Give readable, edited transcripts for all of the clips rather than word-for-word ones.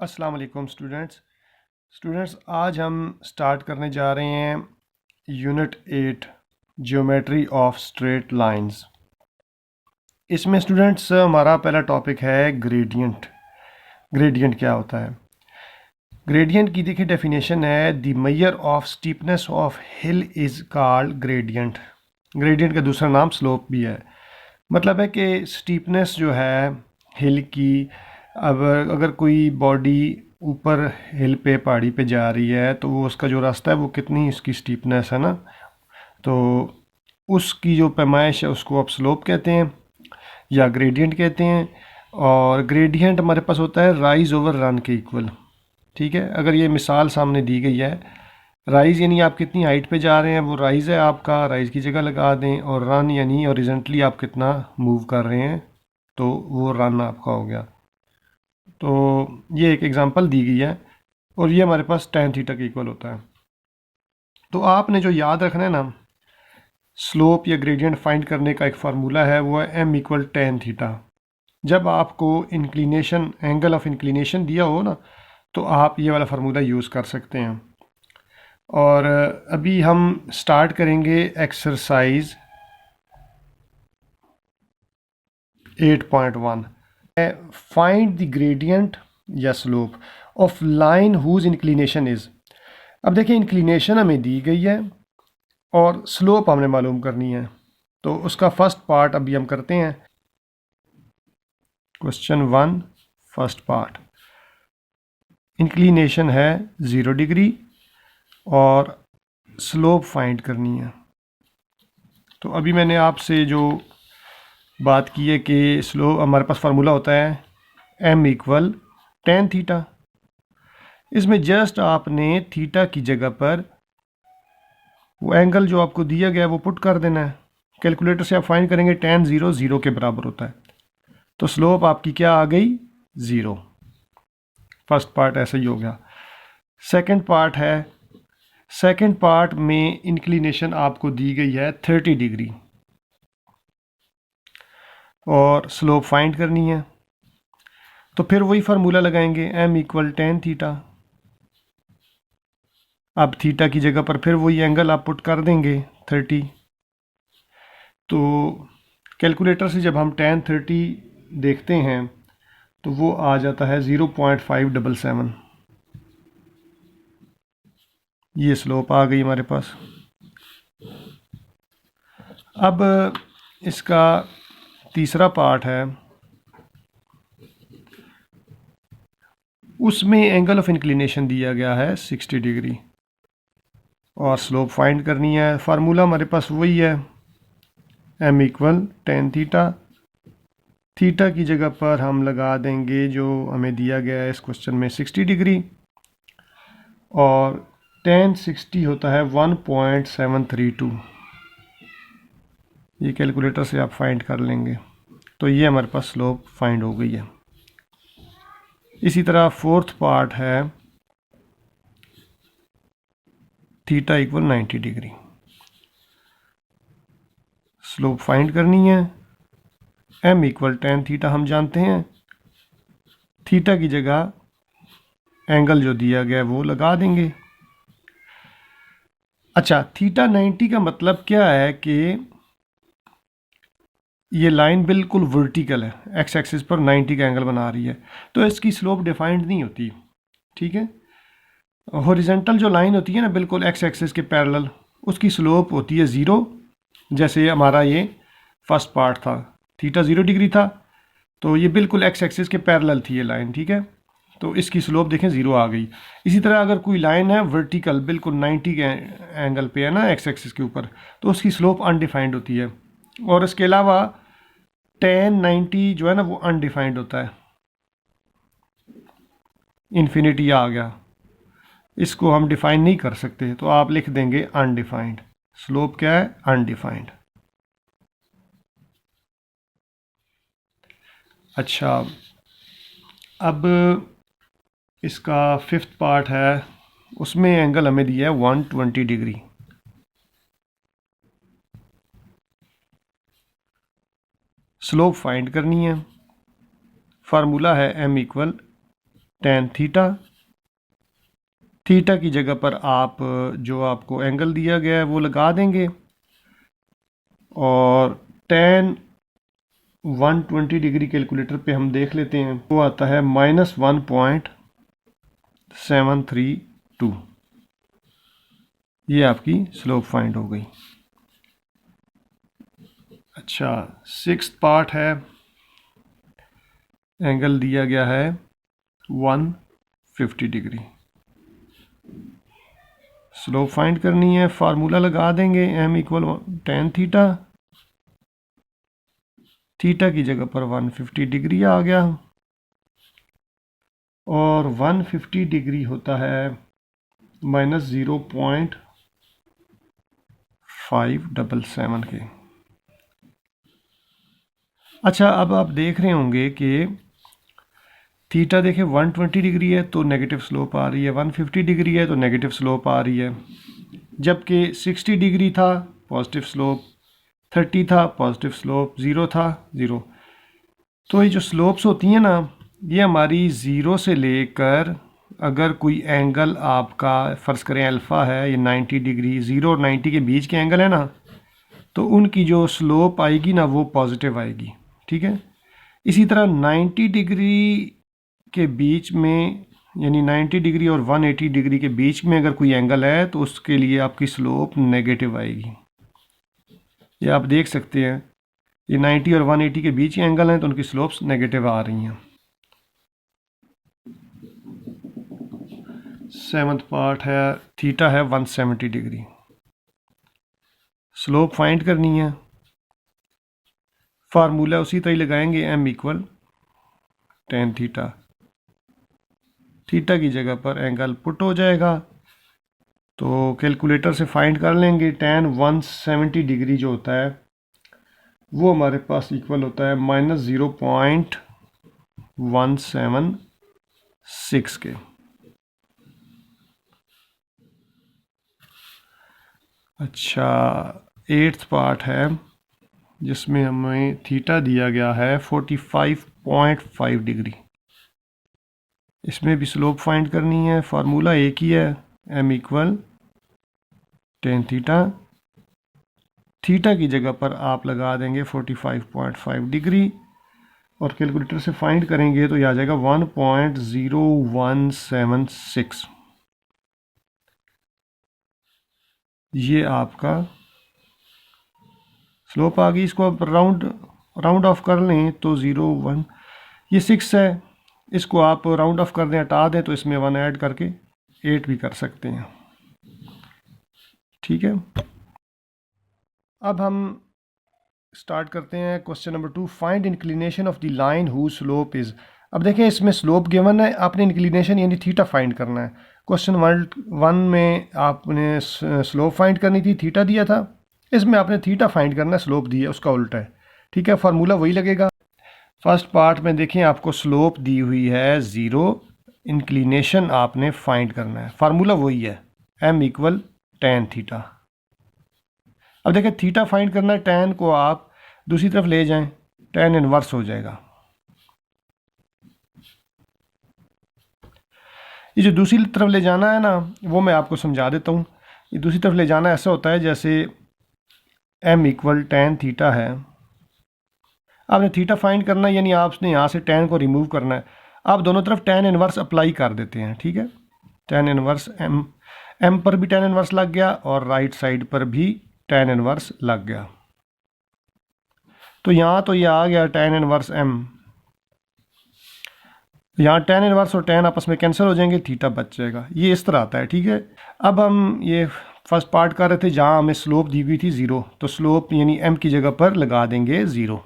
अस्सलाम वालेकुम स्टूडेंट्स आज हम स्टार्ट करने जा रहे हैं unit 8 geometry of straight lines. इसमें स्टूडेंट्स हमारा पहला टॉपिक है ग्रेडियंट। ग्रेडियंट क्या होता है? ग्रेडियंट की देखिए डेफिनेशन है, the measure of steepness of hill is called gradient. Gradient का दूसरा नाम स्लोप भी है। मतलब है कि स्टीपनेस जो है हिल की, अब अगर कोई बॉडी ऊपर हिल पे पहाड़ी पे जा रही है तो वो उसका जो रास्ता है वो कितनी उसकी स्टीपनेस है ना, तो उसकी जो पैमाइश है उसको आप स्लोप कहते हैं या ग्रेडियंट कहते हैं। और ग्रेडियंट हमारे पास होता है राइज ओवर रन के इक्वल। ठीक है, अगर ये मिसाल सामने दी गई है, राइज़ यानी आप कितनी हाइट पे जा रहे हैं, वो राइज़ है आपका, राइज़ की जगह लगा दें। और रन यानी हॉरिजॉन्टली आप कितना मूव कर रहे हैं, तो वो रन आपका हो गया। तो ये एक एग्जांपल दी गई है और ये हमारे पास tan थीटा के इक्वल होता है। तो आपने जो याद रखना है ना, स्लोप या ग्रेडियंट फाइंड करने का एक फार्मूला है, वो है m इक्वल tan थीटा। जब आपको इंक्लिनेशन, एंगल ऑफ इंक्लिनेशन दिया हो ना, तो आप ये वाला फार्मूला यूज़ कर सकते हैं। और अभी हम स्टार्ट करेंगे एक्सरसाइज 8.1। फाइंड द ग्रेडियंट या slope of line whose inclination is. अब देखिए, इंक्लिनेशन हमें दी गई है और स्लोप हमने मालूम करनी है, तो उसका फर्स्ट पार्ट अभी हम करते हैं। क्वेश्चन 1 फर्स्ट पार्ट, इंक्लिनेशन है 0 डिग्री और स्लोप फाइंड करनी है। तो अभी मैंने आपसे जो बात की है कि स्लोप, हमारे पास फार्मूला होता है m इक्वल tan थीटा। इसमें जस्ट आपने थीटा की जगह पर वो एंगल जो आपको दिया गया है वो पुट कर देना है। कैलकुलेटर से आप फाइंड करेंगे tan 0 0 के बराबर होता है, तो स्लोप आपकी क्या आ गई? 0। फर्स्ट पार्ट ऐसा ही हो गया। सेकंड पार्ट है, सेकंड पार्ट में इंक्लिनेशन आपको दी गई है 30 डिग्री और स्लोप फाइंड करनी है। तो फिर वही फार्मूला लगाएंगे, m इक्वल tan थीटा। अब थीटा की जगह पर फिर वही एंगल आप पुट कर देंगे 30। तो कैलकुलेटर से जब हम tan 30 देखते हैं तो वो आ जाता है 0.577। ये स्लोप आ गई हमारे पास। अब इसका तीसरा पार्ट है, उसमें एंगल ऑफ इंक्लिनेशन दिया गया है 60 डिग्री और स्लोप फाइंड करनी है। फार्मूला हमारे पास वही है, m equal tan theta. Theta की जगह पर हम लगा देंगे जो हमें दिया गया है इस क्वेश्चन में 60 डिग्री, और tan 60 होता है 1.732। ये कैलकुलेटर से आप फाइंड कर लेंगे। तो ये हमारे पास स्लोप फाइंड हो गई है। इसी तरह फोर्थ पार्ट है, theta equal 90 degree. Slope find करनी है, m इक्वल tan थीटा हम जानते हैं, थीटा की जगह एंगल जो दिया गया है वो लगा देंगे। अच्छा, थीटा 90 का मतलब क्या है कि ये लाइन बिल्कुल वर्टिकल है, एक्स एक्सिस पर 90 का एंगल बना रही है, तो इसकी स्लोप डिफाइंड नहीं होती। ठीक है, हॉरिजॉन्टल जो लाइन होती है ना बिल्कुल एक्स एक्सिस के पैरेलल, उसकी स्लोप होती है 0। जैसे हमारा ये फर्स्ट पार्ट था, थीटा 0 डिग्री था, तो ये बिल्कुल एक्स एक्सिस के पैरेलल थी ये लाइन। ठीक है, तो इसकी स्लोप देखें 0 आ गई। इसी तरह अगर कोई लाइन है वर्टिकल बिल्कुल 90 के एंगल पे है ना एक्स एक्सिस के ऊपर, तो उसकी स्लोप अनडिफाइंड होती है। और इसके अलावा tan 90 जो है ना वो अनडिफाइंड होता है, इन्फिनिटी आ गया, इसको हम डिफाइन नहीं कर सकते, तो आप लिख देंगे अनडिफाइंड। स्लोप क्या है? अनडिफाइंड। अच्छा, अब इसका फिफ्थ पार्ट है, उसमें एंगल हमें दिया है 120 डिग्री। स्लोप फाइंड करनी है, फार्मूला है m equal tan theta. Theta की जगह पर आप जो आपको एंगल दिया गया है वो लगा देंगे, और tan 120 डिग्री कैलकुलेटर पे हम देख लेते हैं, वो आता है -1.732। ये आपकी स्लोप फाइंड हो गई। अच्छा, सिक्स्थ पार्ट है, एंगल दिया गया है 150 डिग्री। स्लोप फाइंड करनी है, फार्मूला लगा देंगे, m equal tan theta. Theta की जगह पर 150 डिग्री आ गया, और 150 डिग्री होता है -0.577 के। अच्छा, अब आप देख रहे होंगे कि थीटा देखें 120 डिग्री है तो नेगेटिव स्लोप आ रही है, 150 डिग्री है तो नेगेटिव स्लोप आ रही है, जबकि 60 डिग्री था पॉजिटिव स्लोप, 30 था पॉजिटिव स्लोप, 0 था 0। तो ये जो स्लोप्स होती हैं ना, ये हमारी 0 से लेकर, अगर कोई एंगल आपका फ़र्ज़ करें अल्फ़ा है, ये 90 डिग्री, 0 और 90 के बीच के एंगल है ना, तो उनकी जो स्लोप आएगी ना वो पॉजिटिव आएगी। ठीक है, इसी तरह 90 डिग्री के बीच में, यानी 90 डिग्री और 180 डिग्री के बीच में अगर कोई एंगल है तो उसके लिए आपकी स्लोप नेगेटिव आएगी। ये आप देख सकते हैं, ये 90 और 180 के बीच के एंगल हैं तो उनकी स्लोप्स नेगेटिव आ रही हैं। सेवन्थ पार्ट है, थीटा है 170 डिग्री। स्लोप फाइंड करनी है, फार्मूला उसी तरह लगाएंगे, m equal tan theta. Theta की जगह पर एंगल पुट हो जाएगा, तो कैलकुलेटर से फाइंड कर लेंगे। tan 170 डिग्री जो होता है वो हमारे पास इक्वल होता है -0.176 के। अच्छा, एट्थ पार्ट है जिसमें हमें थीटा दिया गया है 45.5 डिग्री। इसमें भी स्लोप फाइंड करनी है, फार्मूला एक ही है, m equal tan theta. Theta की जगह पर आप लगा देंगे 45.5 डिग्री, और कैलकुलेटर से फाइंड करेंगे तो यह आ जाएगा 1.0176। ये आपका स्लोप आ गई। इसको आप राउंड ऑफ कर लें तो 0.1, ये 6 है, इसको आप राउंड ऑफ कर दें, हटा दें, तो इसमें 1 ऐड करके 8 भी कर सकते हैं। ठीक है, अब हम स्टार्ट करते हैं question number 2, find inclination of the line who slope is. अब देखें, इसमें स्लोप गिवन है, आपने इंक्लिनेशन यानी थीटा फाइंड करना है। क्वेश्चन 1 में आपने स्लोप फाइंड करनी थी, थीटा दिया था, इसमें आपने थीटा फाइंड करना है, स्लोप दिया उसका उल्टा है। ठीक है, फार्मूला वही लगेगा। फर्स्ट पार्ट में देखें, आपको स्लोप दी हुई है 0, इंक्लिनेशन आपने फाइंड करना है, फार्मूला वही है, m इक्वल tan थीटा। अब देखें, थीटा फाइंड करना है, tan को आप दूसरी तरफ ले जाएं, tan इनवर्स हो जाएगा। ये जो दूसरी तरफ ले जाना है ना, वो मैं आपको समझा देता हूँ। ये दूसरी तरफ ले जाना ऐसा होता है जैसे m इक्वल tan थीटा है, आपने थीटा फाइंड करना है, यानी आपने यहाँ से tan को रिमूव करना है। आप दोनों तरफ tan इनवर्स अप्लाई कर देते हैं। ठीक है, tan इनवर्स m पर भी tan इनवर्स लग गया और राइट साइड पर भी tan इनवर्स लग गया, तो यहाँ तो ये आ गया tan इनवर्स m। यहाँ tan इनवर्स और tan आपस में कैंसिल हो जाएंगे, थीटा बच जाएगा। ये इस तरह आता है। ठीक है, अब हम ये फर्स्ट पार्ट कर रहे थे जहाँ हमें स्लोप दी हुई थी 0, तो स्लोप यानी m की जगह पर लगा देंगे 0।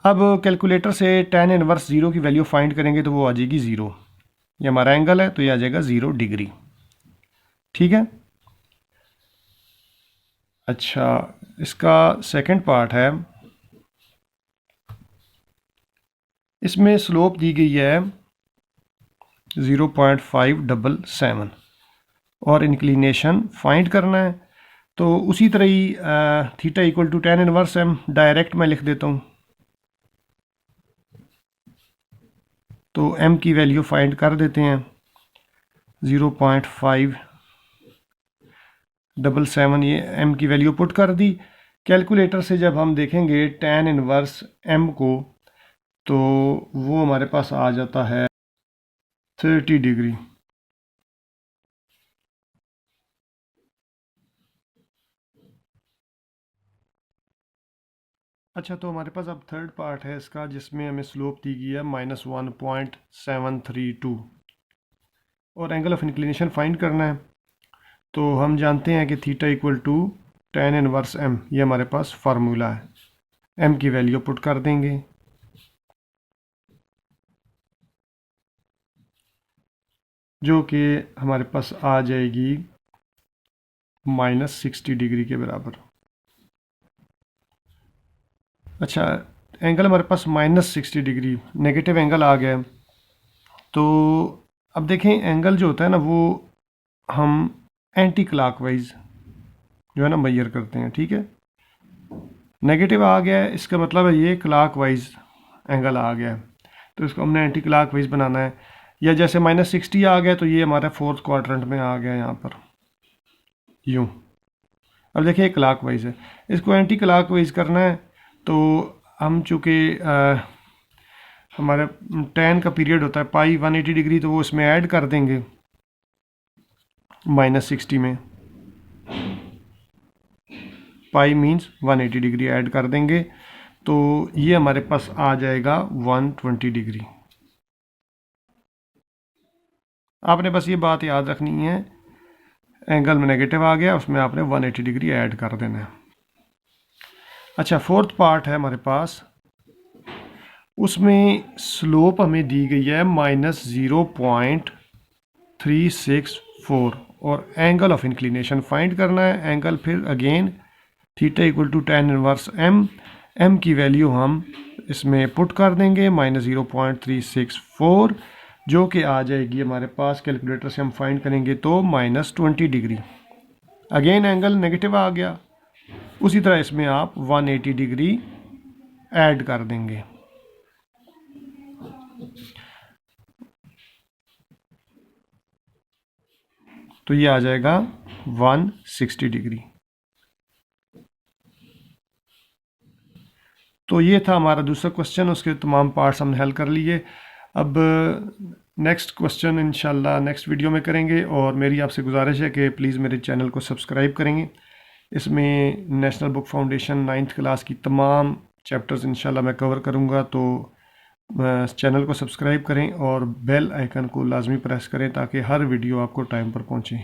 अब कैलकुलेटर से tan इनवर्स 0 की वैल्यू फाइंड करेंगे तो वो आ जाएगी 0। ये हमारा एंगल है तो ये आ जाएगा 0 डिग्री। ठीक है, अच्छा, इसका सेकंड पार्ट है, इसमें स्लोप दी गई है 0.577 और इंक्लिनेशन फाइंड करना है। तो उसी तरह ही theta equal to tan inverse m direct मैं लिख देता हूँ। तो m की वैल्यू फाइंड कर देते हैं 0.577, ये m की वैल्यू पुट कर दी। कैलकुलेटर से जब हम देखेंगे tan इनवर्स m को तो वो हमारे पास आ जाता है 30 डिग्री। अच्छा, तो हमारे पास अब थर्ड पार्ट है इसका, जिसमें हमें स्लोप दी गई है -1.732 और एंगल ऑफ इंक्लिनेशन फाइंड करना है। तो हम जानते हैं कि theta equal to tan inverse m, ये हमारे पास फार्मूला है। m की वैल्यू पुट कर देंगे, जो कि हमारे पास आ जाएगी -60 डिग्री के बराबर। अच्छा, एंगल हमारे पास -60 डिग्री नेगेटिव एंगल आ गया। तो अब देखें, एंगल जो होता है ना वो हम एंटी क्लॉकवाइज जो है ना मेजर करते हैं, ठीक है। नेगेटिव आ गया है, इसका मतलब है ये क्लॉकवाइज एंगल आ गया है, तो इसको हमने एंटी क्लॉकवाइज बनाना है। या जैसे -60 आ गया तो ये हमारा फोर्थ क्वाड्रेंट में आ गया यहाँ पर, यूँ। अब देखिए क्लॉकवाइज है, इसको एंटी क्लॉकवाइज करना है। तो हम चूँकि हमारा tan का पीरियड होता है पाई 180 डिग्री, तो वो इसमें ऐड कर देंगे -60 में। पाई मीन्स 180 डिग्री ऐड कर देंगे, तो ये हमारे पास आ जाएगा 120 डिग्री। आपने बस ये बात याद रखनी है, एंगल में नेगेटिव आ गया, उसमें आपने 180 डिग्री ऐड कर देना है। अच्छा, फोर्थ पार्ट है हमारे पास, उसमें स्लोप हमें दी गई है -0.364 और एंगल ऑफ इंक्लिनेशन फाइंड करना है। एंगल फिर again theta equal to tan inverse m की वैल्यू हम इसमें पुट कर देंगे -0.364, जो कि आ जाएगी हमारे पास, कैलकुलेटर से हम फाइंड करेंगे तो -20 डिग्री। अगेन एंगल नेगेटिव आ गया, उसी तरह इसमें आप 180 डिग्री ऐड कर देंगे। तो ये आ जाएगा 160 डिग्री। तो ये था हमारा दूसरा क्वेश्चन, उसके तमाम पार्ट्स हमने हल कर लिए। अब नेक्स्ट क्वेश्चन इंशाल्लाह नेक्स्ट वीडियो में करेंगे, और मेरी आपसे गुजारिश है कि प्लीज़ मेरे चैनल को सब्सक्राइब करेंगे। इसमें national book foundation 9th class की तमाम चैप्टर्स इंशाल्लाह मैं कवर करूँगा, तो चैनल को सब्सक्राइब करें और बेल आइकन को लाजमी प्रेस करें ताकि हर वीडियो आपको टाइम पर पहुँचे।